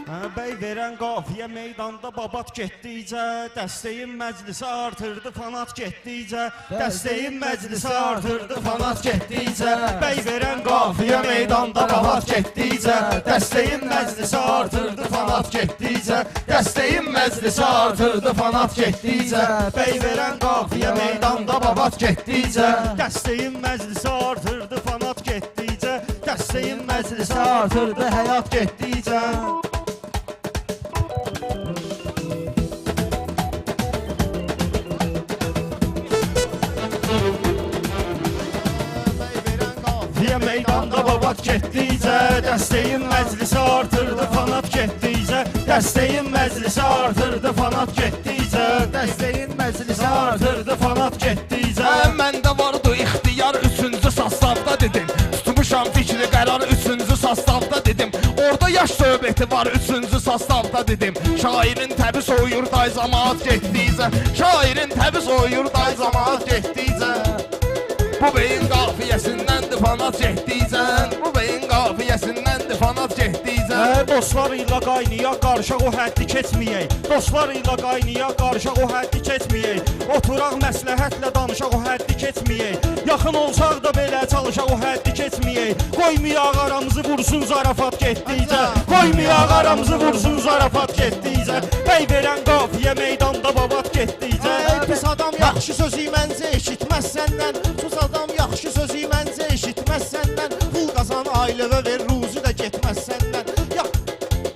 Bəy verən qafiyə meydanda babat getdikcə, dəstəyin məclisi artırdı fanat getdikcə, dəstəyin məclisi artırdı fanat getdikcə, bəy verən qafiyə meydanda babat getdikcə, dəstəyin məclisi artırdı fanat getdikcə, dəstəyin məclisi artırdı fanat getdikcə, bəy verən qafiyə meydanda babat getdikcə, dəstəyin məclisi artırdı fanat getdikcə, dəstəyin məclisi artırdı həyat getdikcə. Meydanda babat getdikcə, dəstəyin məclisi artırdı fanat getdikcə, dəstəyin məclisi artırdı fanat getdikcə, dəstəyin məclisi artırdı fanat getdikcə. Məndə vardı ixtiyar üçüncü sastavda dedim, tutmuşam fikri qərar üçüncü sastavda dedim, orada yaş söhbəti var üçüncü sastavda dedim, şairin təbi soyur day camaat getdikcə, şairin təbi soyur day camaat getdikcə. Bu beyin qafiyəsindəndir fanat getdikcən, bu beyin qafiyəsindəndir fanat getdikcən. Dostlar ilə qaynaya qarışaq o həddi keçməyək, dostlar ilə qaynaya qarışaq o həddi keçməyək, oturaq məsləhətlə danışaq o həddi keçməyək, yaxın olsaq da belə çalışaq o həddi keçməyək, qoymayaq aramızı vursun zarafat getdikcə, qoymayaq aramızı vursun zarafat getdikcə, bəy verən qafiyə meydanda babat getdikcə. Pis adam yaxşı sözü məncə eşitməz səndən, sus adam yaxşı sözü məncə eşitməz səndən, pul qazan ailəvə ver ruzu da getməz səndən.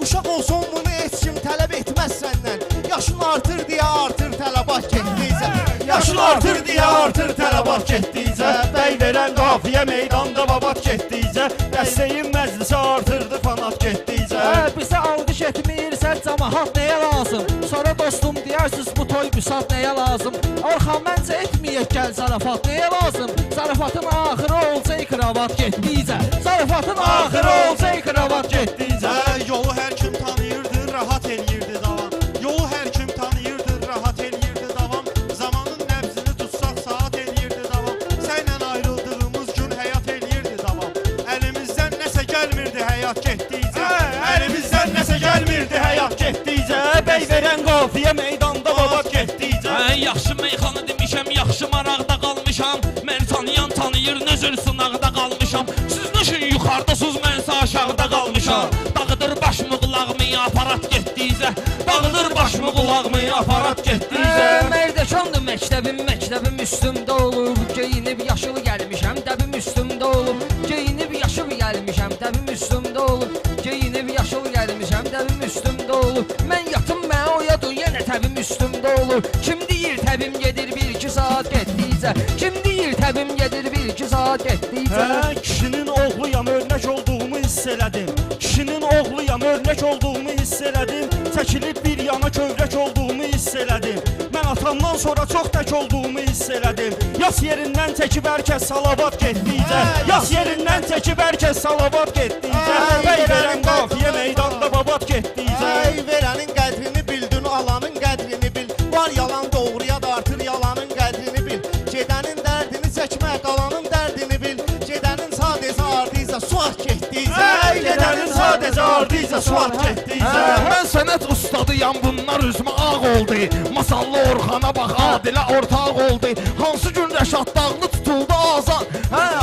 Uşaq olsun bunu heç kim tələb etməz səndən, yaşın artır deyə artır tələbat getdikcə, yaşın artır deyə artır tələbat getdikcə, bəy verən qafiyə meydanda babat getdikcə, dəstəyin məclisi artırdı fanat getdikcə. Bizə alqış etmirsə cəmaat nəyə lazım? Sonra dostum deyərsiz bu toy büsat nəyə lazım? Orxan məncə etməyək gəl zarafat nəyə lazım? Zarafatın axırı olacaq kravat getdikcə, zarafatın axırı olacaq kravat getdikcə. Yolu hər kim tanıyırdı, rahat eləyirdi davam. Yolu hər kim tanıyırdı, rahat eləyirdi davam. Zamanın nəbzini tutsaq saat eləyirdi davam. Sənlə ayrıldığımız gün həyat eləyirdi davam. Əlimizdən nəsə gəlmirdi həyat getdikcə, əlimizdən nəsə gəlmirdi həyat getdikcə, bəy verən qafiyə meydanda babat getdikcə. Yaxşı meyxana demişəm, yaxşı maraqda qalmışam, mən tanıyan tanıyır, nözül sınaqda qalmışam. Siz nışın yuxardasız, mənsə aşağıda qalmışam. Dağıdır başımı qulağımı aparat getdikcə, dağıdır başımı qulağımı aparat getdikcə. Mərdəkandır məktəbim üstümdə olub, geyinib yaşıl gəlmişəm, dəbim üstümdə olub, geyinib yaşıl gəlmişəm, dəbim üstümdə olub, geyinib yaşıl gəlmişəm, dəbim üstümdə olub. Mən yatım, mən oyadım, yenə təbim üstümdə olur. Kim deyir təbim gedir 1-2 saat getdikcə, kim deyir təbim gedir 1-2 saat getdikcə. Kişinin oğluyam, örnək olduğumu hiss elədim. Kişinin oğluyam, örnək olduğumu hiss elədim. Çəkilib bir yana kövrək olduğumu hiss elədim. Mən atamdan sonra çox tək olduğumu hiss elədim. Yas yerindən çəkib hər kəs salavat getdikcə, yas yerindən çəkib hər kəs salavat getdikcə, bəy verən qafiyə meydanda babat getdikcə. Bəy verənin qədrini bildin, alanın qədrini bil, var yalan doğruya da artır yalanın qədrini bil, gedənin dərdini çəkmə, qalanın dərdini bil, gedənin sadəcə ardıysa suat getdikcə, Gedənin sadəcə ardıysa suat getdikcə. Mən sənət ustadıyam, bunlar üzmə ağ oldu, masallı Orxana bax, Adilə ortaq oldu. Hansı gün Rəşad Dağlı tutuldu azan,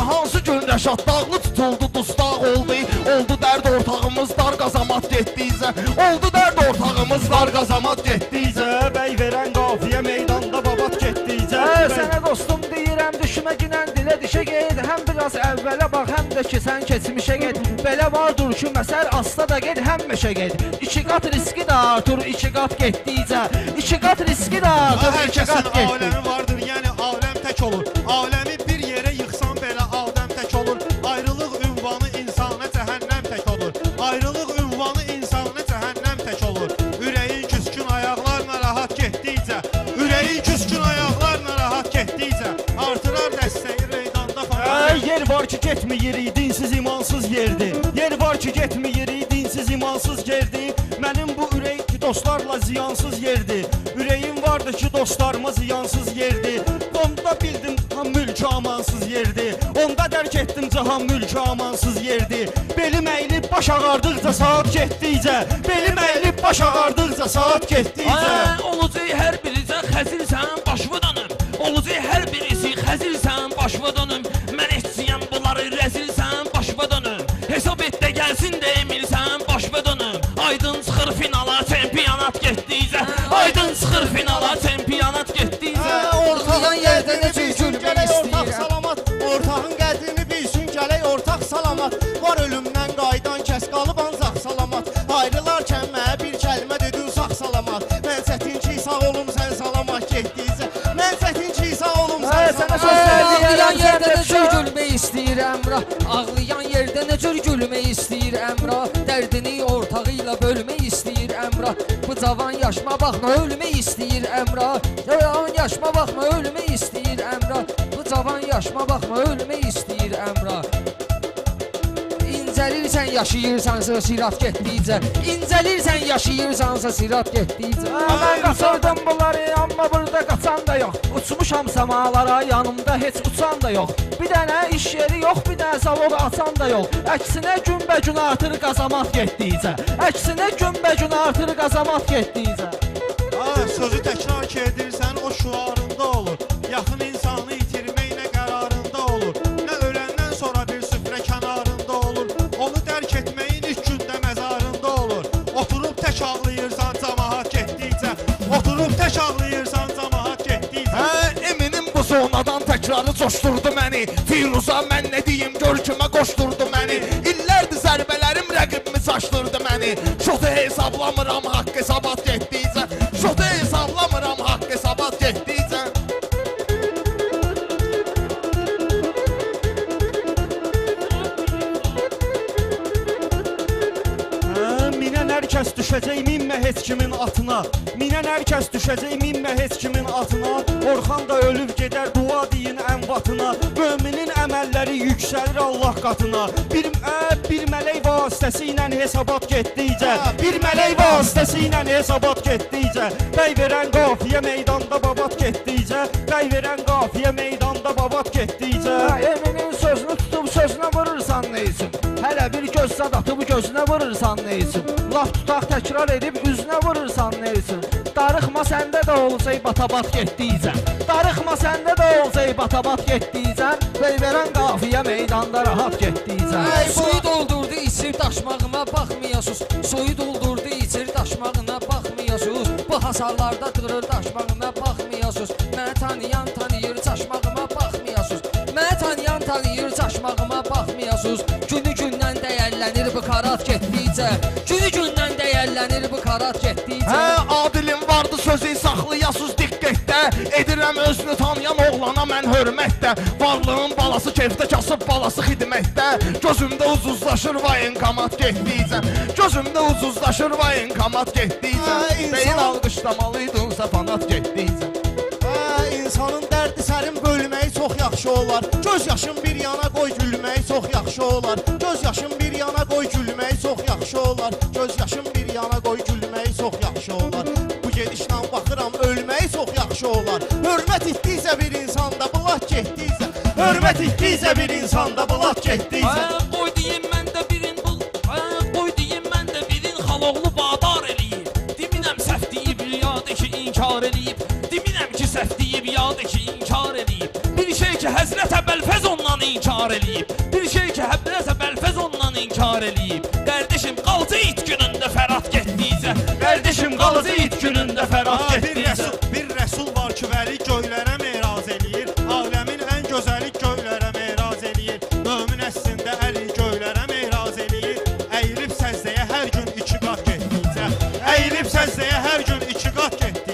hansı gün Rəşad Dağlı tutuldu dustaq oldu. Oldu dərd ortağımız dar qazamat getdikcə, oldu dərd ortağımız dar qazamat getdikcə. Bəy verən qafiyə meydanda babat getdikcə. Sənə dostum deyirəm, düşmə ginən dilə dişə get, həm biraz əvvələ bax, həm də ki sən keçmişə get. Belə vardır ki məsəl asta da get, həm meşə get. 2 qat riski də artır, 2 qat getdikcə, 2 qat riski də artır, 2 qat getdikcə. Aləmi vardır, yəni aləm tək olur. Aləmi bir yerə yıxsan belə Adəm tək olur. Ayrılıq ünvanı insana cəhənnəm tək olur. Ayrılıq ünvanı insana cəhənnəm tək olur. Ürəyin küskün ayaqlarla rahat getdikcə, ürəyin küskün ayaqlarla rahat getdikcə, artırar dəstəyi meydanda falan. Yer var ki getməyir, dinsiz imansız yerdir. Yer var ki getməyir, dinsiz imansız yerdir. Mənim bu ürək ki dostlarla ziyansız yerdir. Ürəyim vardı ki dostlarıma ziyansız yerdir. Onda bildim tam mülkü amansız yerdir. Onda dərk etdim cahan mülkü amansız yerdir. Belim əylib baş ağardıqca saat getdikcə, belim əyilib baş ağardıqca saat getdikcə. Olacaq hər birisi xəzilsən başımı dönüm. Olacaq hər birisi xəzilsən başımı dönüm. Mən etçiyəm bunları rəzilsən başımı dönüm. Hesab et də gəlsin də emilsən başımı dönüm. Aydın çıxır finala çempionat getdikcə. Aydın çıxır finala çempionat getdikcə. Ortağın yerdə qədrini necə bilsin, gülmək gələk ortaq istəyirəm. salamat. Ortağın qədrini bilsin, gələk ortaq salamat. Var ölümdən qaydan kəs qalıb ancaq salamat. Ayrılarkən mənə bir kəlmə dedin sağ salamat. Mən çətin ki sağ olum sən salamat getdikcə. Mən çətin ki sağ olum sən salamat. Ağlayan yerdə necə gülmək istəyir Əmrah. Ağlayan yerdə necə gülmək istəyir Əmrah. Dərdini ortağı ilə bölmək istəyir Əmrah. Bu cavan yaşma baxma ölmək istəyir Əmrah. Cavan yaşma baxma ölmək istəyir Əmrah. Bu cavan yaşma baxma ölmək istəyir Əmrah. İncəlirsən yaşayırsansa sirat getdikcə. İncəlirsən yaşayırsansa sirat getdikcə. Mən qaçırdım bunları, amma burada qaçan da yox. Uçmuşam samalara, yanımda heç uçan da yox. Bir dənə iş yeri yox, bir dənə zavod açan da yox. Əksinə günbə-gün artır qazamat getdikcə. Əksinə günbə-gün artır qazamat getdikcə. Sözü təkrar ki edirsən o şuarında olur. Yaxın insanı itirmək nə qərarında olur. Nə öləndən sonra bir süfrə kənarında olur. Onu dərk etməyin ilk gündə məzarında olur. Oturub tək ağlayırsan camaat getdikcə. Oturub tək ağlayırsan camaat getdikcə. Eminim bu zonadan təkrarı coşdurdu məni. Firuza mən nə deyim görkümə qoşdurdu məni. İllərdir zərbələrim rəqibimi çaşdırdı məni. Şotu hesablamıram haqq hesabat getdikcə. Şotu hesablamıram haqq hesabat getdikcə. Minən hər kəs düşəcək minmə heç kimin atına. Minən hər kəs düşəcək minmə heç kimin atına. Orxan da ölüb gedər dua deyin əmvatına. Möminin əməlləri yüksəlir Allah qatına. Bir mələk vasitəsilə hesabat getdikcə. Bir mələk vasitəsilə hesabat getdikcə. Bəy verən qafiyə meydanda babat getdikcə. Bəy verən qafiyə meydanda babat getdikcə. Eminin sözünü tutub sözünə vurursan nə üçün? Hələ bir göz zad atıb gözünə vurursan nə üçün? Laf tutaq təkrar edib üzünə vurursan nə üçün? Darıxma səndə də olsay batabat getdikcə. Darıxma səndə də olsay batabat getdikcə. Bəy verən qafiyə meydanda rahat getdikcə. Suyu doldurdu içir daşmağıma baxmayasız. Suyu doldurdu içir daşmağına baxmayasız. Bu hasarlarda dırır daşmağına baxmayasız. Məni tanıyan tanıyır çaşmağıma baxmayasız. Məni tanıyan tanıyır çaşmağıma baxmayasız. Günü gündən dəyərlənir bu karat getdikcə. Günü gündən dəyərlənir bu karat getdikcə. Adilim vardı sözü saxlayasız diqqətdə. Edirəm özünü tanıyan oğlana mən hörmətdə. Varlığın balası kefdə kasıb balası xidmətdə. Gözümdə uzuzlaşır vayın qamat getdikcə. Gözümdə uzuzlaşır vayın qamat getdikcə. Beyin alqışlamalıydın səfanat getdikcə. İnsanın dərdi sərin bölməyi çox yaxşı olar. Göz yaşın bir yana qoy gülməyi çox yaxşı olar. Göz yaşın bir yana qoy gülməyi çox yaxşı olar. Göz yaşın bir yana qoy gülməyi çox yaxşı olar. Bu gedişlə baxıram ölməyi çox yaxşı olar. Hörmət etdikcə bir insanda bulaq getdikcə. Hörmət etdikcə bir insanda bulaq getdikcə. Qoy deyim mən də birin bul. Qoy deyim mən də birin xaloğlu vadar eləyib. Demirəm səhv deyib yadı ki inkar eləyib. Demirəm ki səhv deyib yadı ki inkar eləyib. Bir şey ki Həzrət Əbəlfəz ondan inkar eləyib. Bir şey ki Həzrət Əbəlfəz ondan inkar eləyib. Qardeşim qalıcı it günündə fərat getdikcə. Qardeşim qalıcı it günündə fərat getdikcə. Bir rəsul var ki vəli göylərə meraz eləyir. Aləmin ən gözəli göylərə meraz eləyir. Mömin əslində əli göylərə meraz eləyir. Əyilib səzdəyə hər gün 2 qat getdikcə. Əyilib səzdəyə hər gün 2 qat getdikcə.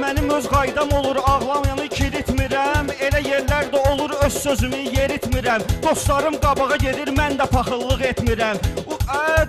Mənim öz qaydam olur, ağlamayanı kilitmirəm. Elə yerlərdə olur, öz sözümü yeritmirəm. Dostlarım qabağa gedir, mən də paxıllıq etmirəm.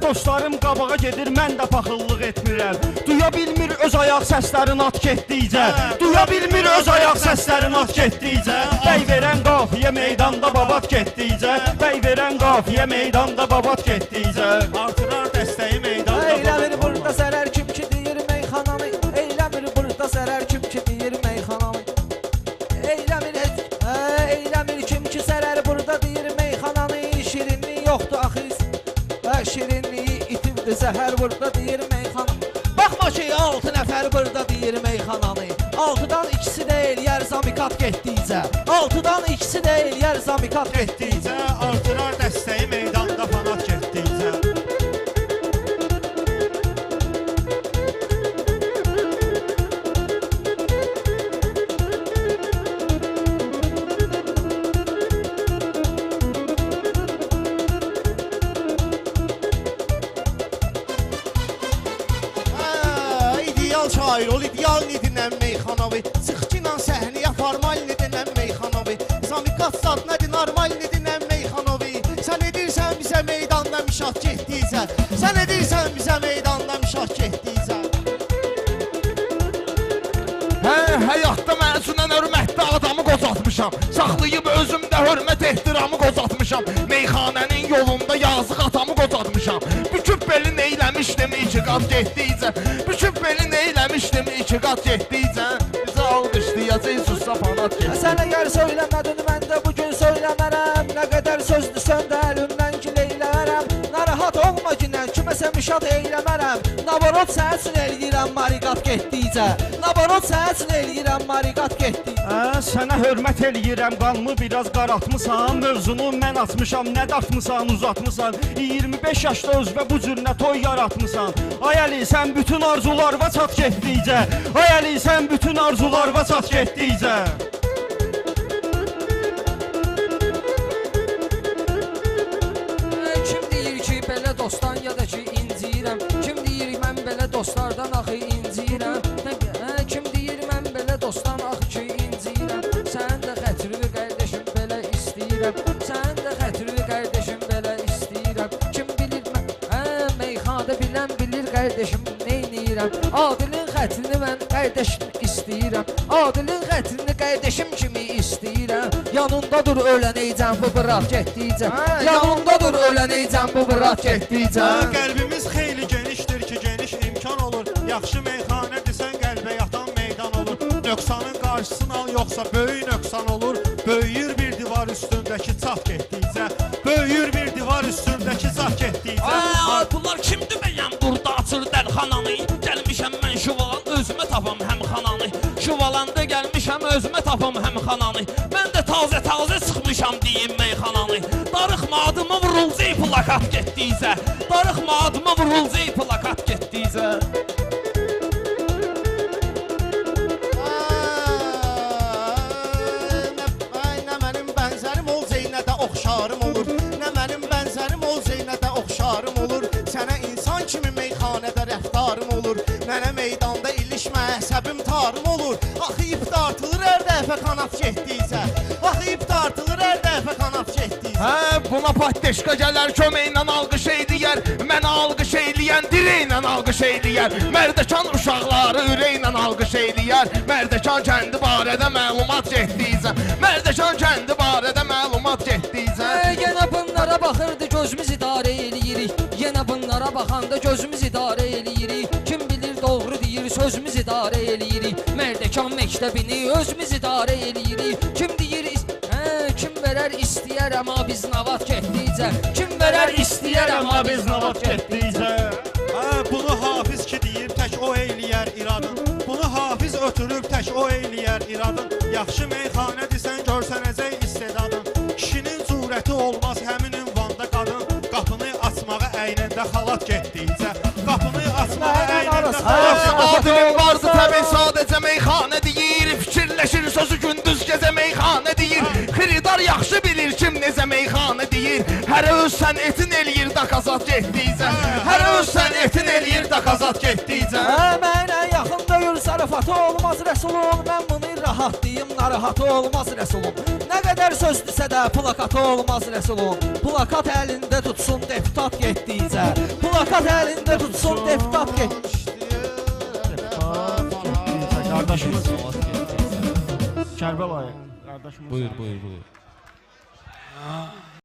Dostlarım qabağa gedir, mən də paxıllıq etmirəm. Duya bilmir öz ayaq səslərin at getdikcə. Duya bilmir öz ayaq səslərin at getdikcə. Bəy verən qafiyə meydanda babat getdikcə. Bəy verən qafiyə meydanda babat getdikcə. Artırar dəstəyi meydanda. Eyləmir burada zərər kim ki deyir meyxananı. Eyləmir burada zərər kim ki deyir meyxananı. Eyləmir kim ki zərər burada deyir meyxananı. Şirinlik yoxdur axı. Şirinlik zəhər burada deyir meyxana. Baxma ki 6 nəfər burada deyir meyxananı. 6-dan ikisi də eləyər zamikat getdikcə. 6-dan ikisi də eləyər zamikat getdikcə. Artırar dəstəyi meydanda fanat getdikcə. İdeal şair ol, ideal nedinən meyxanavi. Sıxçınan səhnəyə formal nedinən meyxanavi. Zamikat zat nədir, normal nedinən meyxanavi. Sən edirsən bizə meydanda müşah getdikcə. Sən edirsən bizə meydanda müşah getdikcə. Həyatda mənsunan hörmətdə adamı qozatmışam. Saxlayıb özümdə hörmət ehtiramı qozatmışam. Meyxanənin yolunda yazıq atamı qozatmışam. Büküb belin eyləmişdim 2 qat getdikcə. Büküb belin eyləmişdim 2 qat getdikcə. Bizə alqışlayacaq sussa fanat getdikcə. Sən əgər söyləmədin, mən də bugün söyləmərəm. Nə qədər sözdürsən də əlimdən kiləylərəm. Narahat olma ginən, kiməsə müşad eyləmərəm. Nabarot sənə üçün eləyirəm mariqat getdikcə. Nabarot sənə üçün eləyirəm mariqat getdikcə. Sənə hörmət eləyirəm, qanımı biraz qaraltmısan. Mövzunu mən açmışam, nə dartmısan, uzatmısan. 25 yaşda özvə bu cür nə toy yaratmısan. Ay Əli, sən bütün arzularva çat getdikcə. Ay Əli, sən bütün arzularva çat getdikcə. Kim deyir ki belə dostdan ya da ki inciyirəm? Kim deyir mən belə dostlardan axı inciyirəm? Kim deyir mən belə dostdan axı ki inciyirəm? Sən də xətrini qardaşım belə istəyirəm. Sən də xətrini qardaşım belə istəyirəm. Kim bilir mən meyxanada bilən bilir qardaşım neyniyirəm? Adilin xətrini mən qardaşım istəyirəm. Adilin xətrini qardaşım kimi istəyirəm. Yanında dur ölənəyəcəm bu bırak getdikcə. Yanında dur ölənəyəcəm bu bırak getdikcə. Qəlbimiz xeyli genişdir ki, geniş imkan olur. Yaxşı meyxanə desən qəlbə yatan meydan olur. Nöqsanın qarşısını al, yoxsa böyük nöqsan olur. Böyüyür bir divar üstündəki çat getdikcə. Böyüyür bir divar üstündəki çat getdikcə. Bunlar kimdir bəyəm burada açır dərxananı? Gəlmişəm mən şuvalan özümə tapam həm xananı. Şuvalanda gəlmişəm özümə tapam həm xananı. Mən də taze çıxmışam deyim meyxananı. Darıxma adıma vurulcay plakat getdikcə. Darıxma adıma vurulcay plakat getdikcə. Nə mənim bənzərim olcay, nə də oxşarım olur. Nə mənim bənzərim olcay, nə də oxşarım olur. Sənə insan kimi meyxanədə rəftarım olur. Mənə meydanda ilişmə, əsəbim tarım olur. Axı ip dartılır hər dəfə qanat getdikcə. Axı ip dartılır hər dəfə qanat getdikcə. Buna patdeşka gələr köməklə alqış eyləyər. Mənə alqış eyləyən dirəklə alqış eyləyər. Mərdəkan uşaqları ürəklə alqış eyləyər. Mərdəkan kəndi barədə məlumat getdikcə. Mərdəkan kəndi barədə məlumat getdikcə. Yenə bunlara baxırdı gözümüz idarə eləyirik. Yenə bunlara baxanda gözümüz idarə eləyirik. Kim bilir doğru deyir sözümüz idarə eləyirik. Mərdəkan məktəbini özümüz idarə eləyirik. Kim deyir kim verər istəyər amma biz navat getdikcə. Kim verər istəyər amma biz navat getdikcə. Bunu hafiz ki deyir tək o eyləyər iradın. Bunu hafiz ötürüb tək o eyləyər iradın. Yaxşı meyxanə desən görsənəcək istedadın. Kişinin surəti olmaz həmin ünvanda qadın. Qapını açmağa əynində xalat getdikcə. Qapını açmağa əynində xalat getdikcə. Adilin vardı təbii sadəcə meyxanə deyir. Fikirləşir sözü gündüz gecə meyxanə deyir. Xiridar yaxşı bilir kim necə meyxanə deyir. Hər öz sənətin eləyir da qazat getdikcə. Hər öz sənətin eləyir da qazat getdikcə. Mənə yaxın döyür zarafatı olmaz rəsulum. Mən bunu rahat deyim, narahatı olmaz rəsulum. Nə qədər sözdüsə də plakatı olmaz rəsulum. Plakat əlində tutsun deputat getdikcə. Plakat əlində tutsun deputat getdikcə. Qardaşımız Kərbəlayı qardaşımız. Buyur.